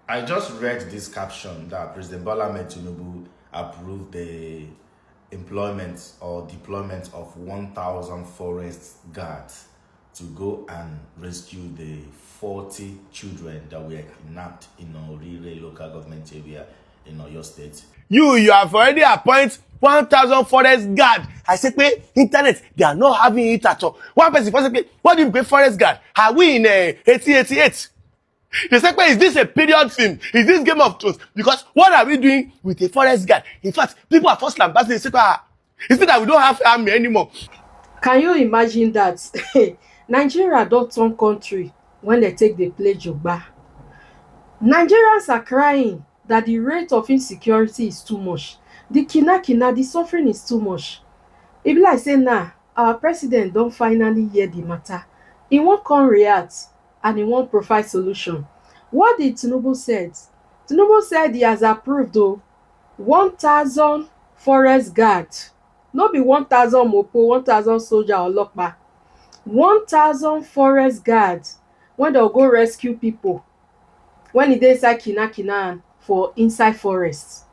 I just read this caption that President Tinubu approved the employment or deployment of 1,000 forest guards to go and rescue the 40 children that were kidnapped in Orire local government area in Oyo State. You have already appointed 1,000 forest guard. I say, pé internet, they are not having it at all. One person first say, what do you pay forest guard? Are we in 1888? They say, is this a period film? Is this Game of Thrones? Because what are we doing with a forest guard? In fact, people are first lambasting. They say, is it that we don't have army anymore? Can you imagine that? Nigeria don't turn country when they take the play Jogba. Nigerians are crying that the rate of insecurity is too much. The the suffering is too much. E be like say now, our president don finally hear the matter. He won't come react and he won't provide solution. What did Tinubu said? Tinubu said he has approved 1,000 forest guard. No be 1,000 mopo, 1,000 soldier or lokpa. 1,000 forest guards when they'll go rescue people when e dey inside kina for inside forest,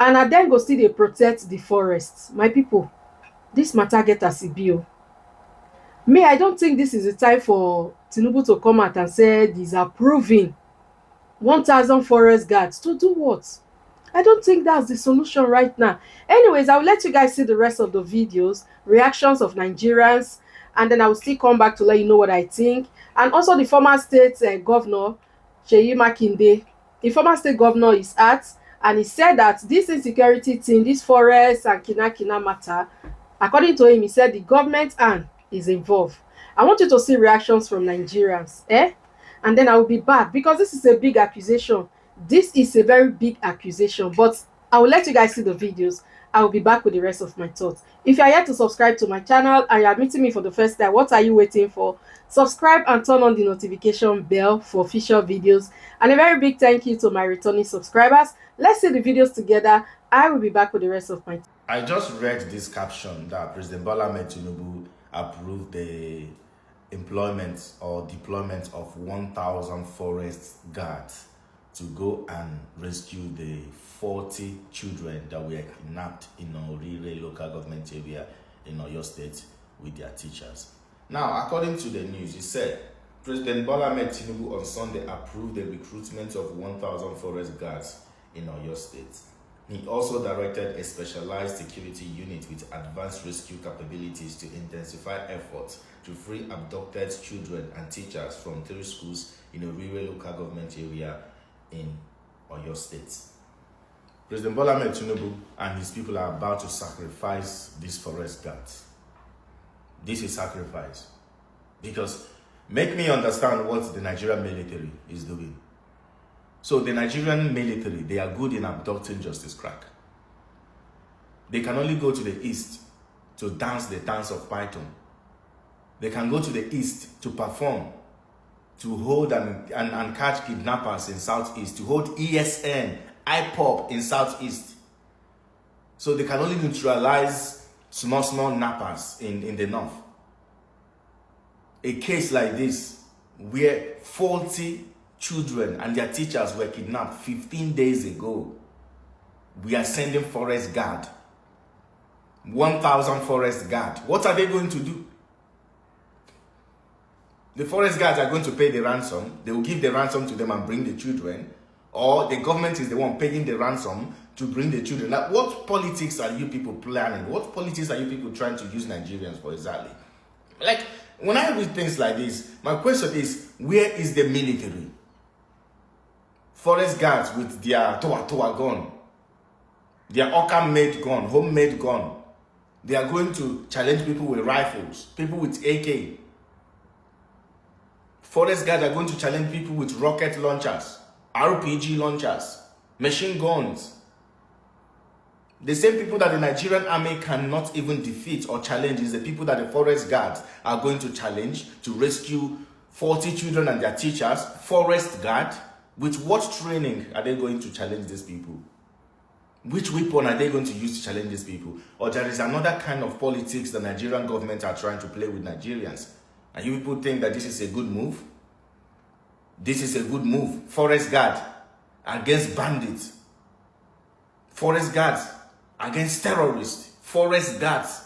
and na dem go still dey protect the forest. My people, this matter get as e be o. Me, I don't think this is the time for Tinubu to come out and say he's approving 1,000 forest guards to do what? I don't think that's the solution right now. Anyways, I will let you guys see the rest of the videos, reactions of Nigerians, and then I will still come back to let you know what I think. And also the former state governor, Seyi Makinde, the former state governor is at, and he said that this insecurity thing, this forest and kina matter, according to him, he said the government hand is involved. I want you to see reactions from Nigerians, and then I will be back because this is a big accusation. This is a very big accusation, but I will let you guys see the videos. I will be back with the rest of my thoughts. If you are yet to subscribe to my channel and you are meeting me for the first time, what are you waiting for? Subscribe and turn on the notification bell for official videos. And a very big thank you to my returning subscribers. Let's see the videos together. I will be back with the rest of my. I just read this caption that President Tinubu approved the employment or deployment of 1,000 forest guards to go and rescue the 40 children that were kidnapped in Orire local government area in Oyo State with their teachers. Now, according to the news, it said President Tinubu on Sunday approved the recruitment of 1,000 forest guards in Oyo State. He also directed a specialized security unit with advanced rescue capabilities to intensify efforts to free abducted children and teachers from 3 schools in Orire local government area in Oyo State. President Tinubu and his people are about to sacrifice these forest guards. This is sacrifice. Because make me understand what the Nigerian military is doing. So the Nigerian military, they are good in abducting Justice Crack. They can only go to the east to dance the dance of Python. They can go to the east to perform, to hold and catch kidnappers in Southeast, to hold ESN, Arrpoved in Southeast. So they can only neutralize small nappers in the north. A case like this, where 40 children and their teachers were kidnapped 15 days ago, we are sending forest guard, 1,000 forest guard. What are they going to do? The forest guards are going to pay the ransom. They will give the ransom to them and bring the children. Or the government is the one paying the ransom to bring the children. Like, what politics are you people planning? What politics are you people trying to use Nigerians for exactly? Like, when I read things like this, my question is, where is the military? Forest guards with their toa gun, their Oka-made gun, homemade gun. They are going to challenge people with rifles, people with AK. Forest guards are going to challenge people with rocket launchers, RPG launchers, machine guns. The same people that the Nigerian army cannot even defeat or challenge is the people that the forest guards are going to challenge to rescue 40 children and their teachers. Forest guard, with what training are they going to challenge these people? Which weapon are they going to use to challenge these people? Or there is another kind of politics the Nigerian government are trying to play with Nigerians? And you people think that this is a good move? This is a good move. Forest guard. against bandits, forest guards against terrorists, forest guards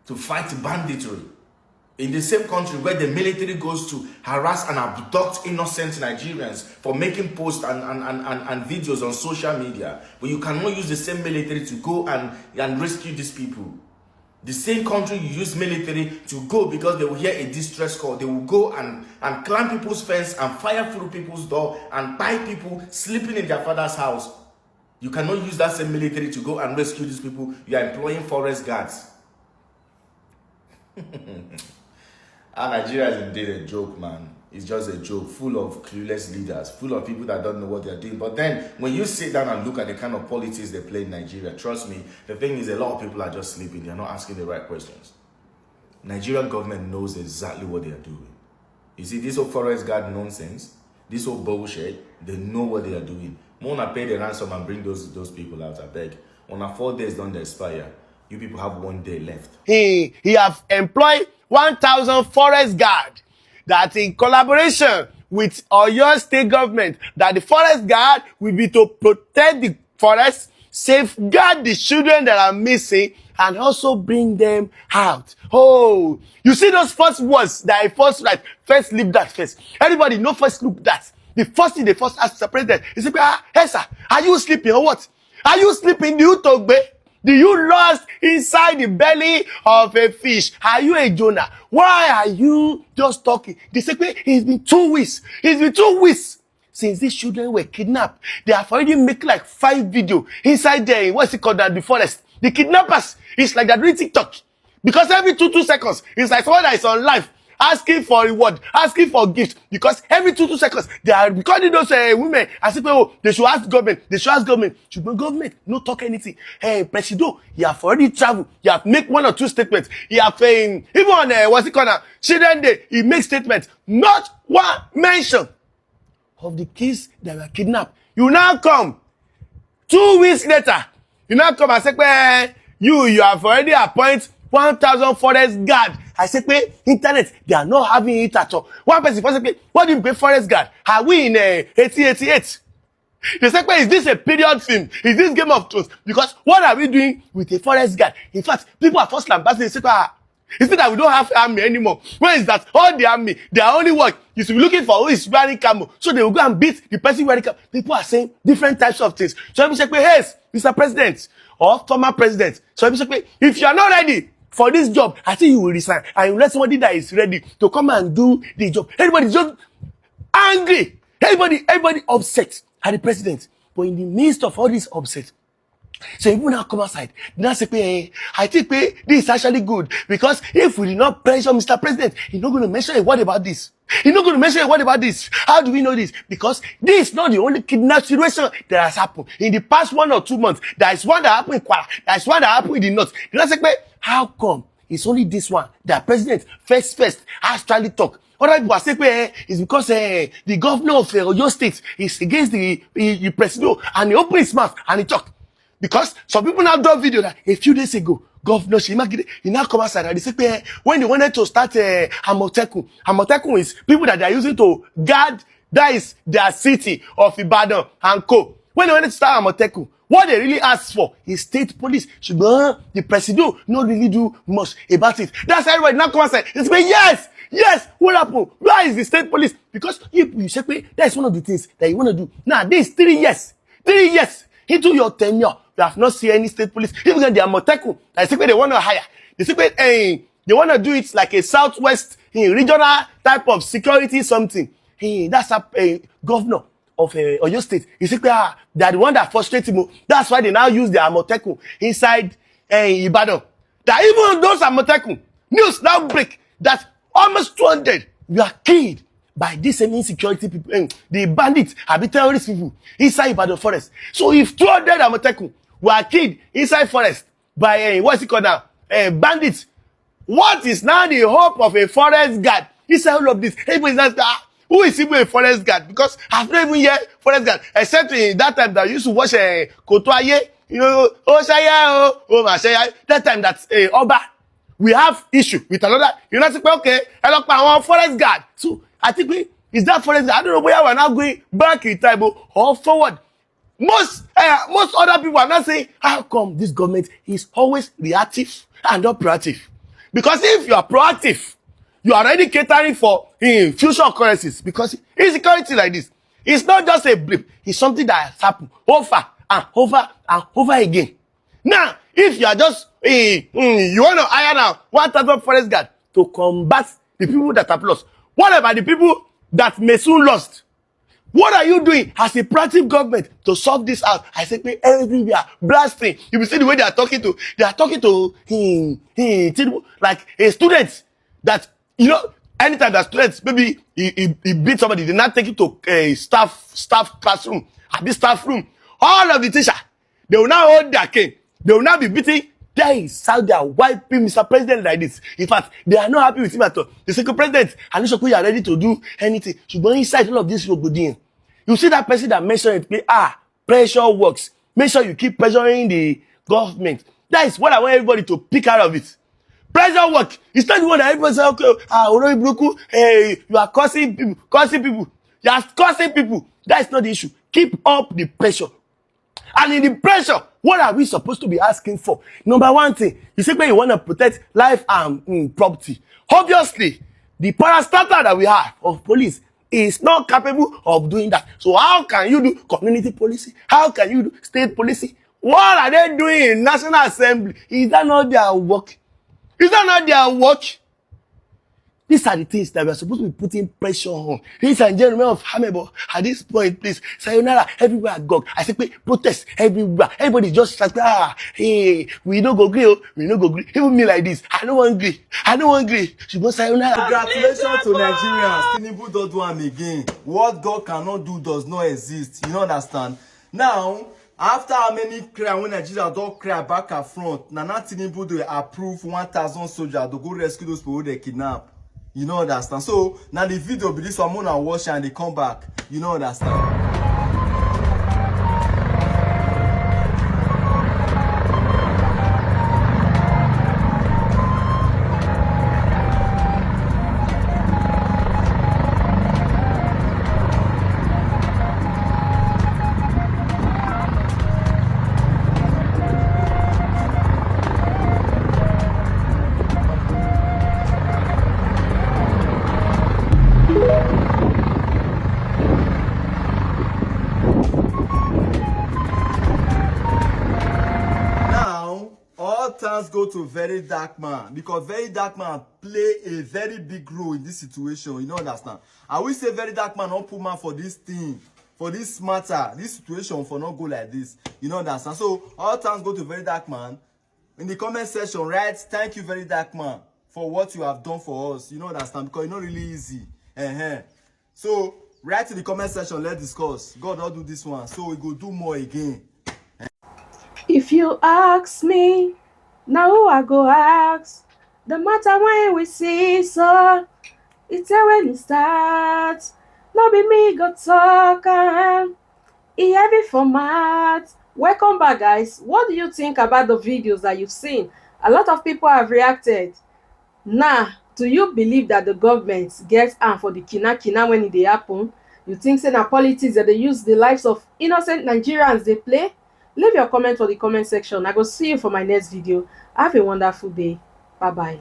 to fight banditry. In the same country where the military goes to harass and abduct innocent Nigerians for making posts and videos on social media, but you cannot use the same military to go and rescue these people. The same country you use military to go because they will hear a distress call. They will go and climb people's fence and fire through people's door and tie people sleeping in their father's house. You cannot use that same military to go and rescue these people. You are employing forest guards. Nigeria is indeed a joke, man. It's just a joke, full of clueless leaders, full of people that don't know what they're doing. But then, when you sit down and look at the kind of politics they play in Nigeria, trust me, the thing is a lot of people are just sleeping. They're not asking the right questions. Nigerian government knows exactly what they are doing. You see, this whole forest guard nonsense, this whole bullshit, they know what they are doing. More than pay the ransom and bring those people out, I beg. On our 4 days don't expire. You people have 1 day left. He have employed 1,000 forest guard that in collaboration with Oyo state government, that the forest guard will be to protect the forest, safeguard the children that are missing, and also bring them out. Oh, you see those first words that I first leave that first. Everybody know first look that. The first thing they first ask the president is, hey sir, are you sleeping or what? Are you sleeping? Do you talk, babe? Do you lost inside the belly of a fish? Are you a Jonah? Why are you just talking? They say, it's been 2 weeks. It's been 2 weeks since these children were kidnapped. They have already made like 5 videos inside there. What's it called? The forest. The kidnappers. It's like they're doing TikTok. Because every 2 seconds, it's like someone that is on live asking for reward, asking for gift. Because every 2 seconds, they are recording those women and say, oh, they should ask government. They should ask government. Should be government no talk anything. Hey, President, you have already traveled. You have make 1 or 2 statements. You have even on what's it called now? Children Day, he makes statements. Not one mention of the kids that were kidnapped. You now come 2 weeks later. You now come and say, you have already appointed 1,000 forest guard. I say, internet, they are not having it at all. One person say, what do you pay forest guard? Are we in 1888? They say, is this a period film? Is this Game of Thrones? Because what are we doing with a forest guard? In fact, people are first lambasting. They say, it's not that we don't have army anymore. Where is that? All the army, their only work is to be looking for who is wearing camo. So they will go and beat the person wearing camo. People are saying different types of things. So people say, hey, Mr. President or former president. So people say, if you are not ready for this job, I think you will resign and you let somebody that is ready to come and do the job. Everybody just angry. Everybody upset at the president. But in the midst of all this upset, so people now come outside. They now say, I think this is actually good. Because if we did not pressure Mr. President, he's not going to mention a word about this. He's not going to mention a word about this. How do we know this? Because this is not the only kidnap situation that has happened. In the past 1 or 2 months, there is one that happened in Kwara. There is one that happened in the north. They now say, how come it's only this one that President first actually talk? Other people are saying, it's because the governor of Oyo State is against the president, and he opened his mouth and he talked. Because some people now do a video that a few days ago, Governor Shimagide, he now come outside and they say, when they wanted to start Arrpoved is people that they are using to guard, that is their city of Ibadan and Co. When they wanted to start Arrpoved, what they really asked for is state police. The president not really do much about it. That's why everybody now come outside. They say, yes, what happened? Where is the state police? Because you say, that's one of the things that you want to do. Now, this 3 years into your tenure, you have not seen any state police. Even the Arrpoved, I say they want to hire. They say they want to do it like a southwest regional type of security something. That's a governor of Oyo State. You say they are the one that frustrates him. That's why they now use the Arrpoved inside Ibadan. That even those Arrpoved, news now break that almost 200 were killed by these same insecurity people, the bandits, terrorist people inside Ibadan forest. So if 200 Arrpoved were killed inside forest by what's it called now? Bandits. What is now the hope of a forest guard inside all of this? Everybody is asking, who is even a forest guard? Because I've never even heard forest guard, except in that time that I used to watch Kotoaye, that time that Oba, we have issue with another. You know, okay, I look at our forest guard. So I think Is that forest guard? I don't know whether we're now going back in time or forward. Most other people are not saying, how come this government is always reactive and not proactive? Because if you are proactive, you are already catering for future occurrences. Because insecurity like this, it's not just a blip. It's something that has happened over and over and over again. Now, if you are just, you want to hire now 1,000 forest guard to combat the people that have lost. What about the people that may soon lost? What are you doing as a proactive government to solve this out? I say, everywhere, blasting. You will see the way they are talking to like a student that, anytime that students, maybe he beat somebody, they not take it to a staff classroom, at this staff room. All of the teacher, they will now hold their cane. They will now be beating. There is how they are wiping Mr. President like this. In fact, they are not happy with him at all. The second president, I'm not sure you are ready to do anything. So go inside all of this robodin. You see that person that mentioned it, pressure works. Make sure you keep pressuring the government. That is what I want everybody to pick out of it. Pressure work. It's not the one that everybody say, okay, you are causing people. You are causing people. That is not the issue. Keep up the pressure. And in the pressure, what are we supposed to be asking for? Number one thing, you say you want to protect life and property. Obviously, the parastatal that we have of police is not capable of doing that. So how can you do community policy? How can you do state policy? What are they doing in National Assembly? Is that not their work? Is that not their work? These are the things that we are supposed to be putting pressure on. Ladies and gentlemen of Hamebo, at this point, please, sayonara, everywhere I go. I say, protest everywhere. Everybody just like, we no go agree, we no go agree. Even me like this, I don't want agree. She goes, sayonara. Congratulations to Nigerians. Tinubu don't do am again. What God cannot do does not exist. You don't understand? Now, after how many cry when Nigeria don't cry back and front, Nana Tinubu do approve 1,000 soldiers to go rescue those people they kidnap. You know understand? So now the video be this one more and watch and they come back. You know understand? Thanks go to Very Dark Man, because Very Dark Man play a very big role in this situation. You know understand? I will say Very Dark Man not put man for this thing, for this matter, this situation for not go like this. You know understand? So all thanks go to Very Dark Man. In the comment section, write thank you Very Dark Man for what you have done for us. You know understand? Because it's not really easy. So write in the comment section, let's discuss. God not do this one, so we go do more again. If you ask me, now who I go ask? The matter when we see so, it's when it starts. No be me go talk e heavy format. Welcome back, guys. What do you think about the videos that you've seen? A lot of people have reacted. Now, do you believe that the government gets armed for the kina when it dey happen? You think say na politics that they use the lives of innocent Nigerians they play? Leave your comment for the comment section. I go see you for my next video. Have a wonderful day. Bye bye.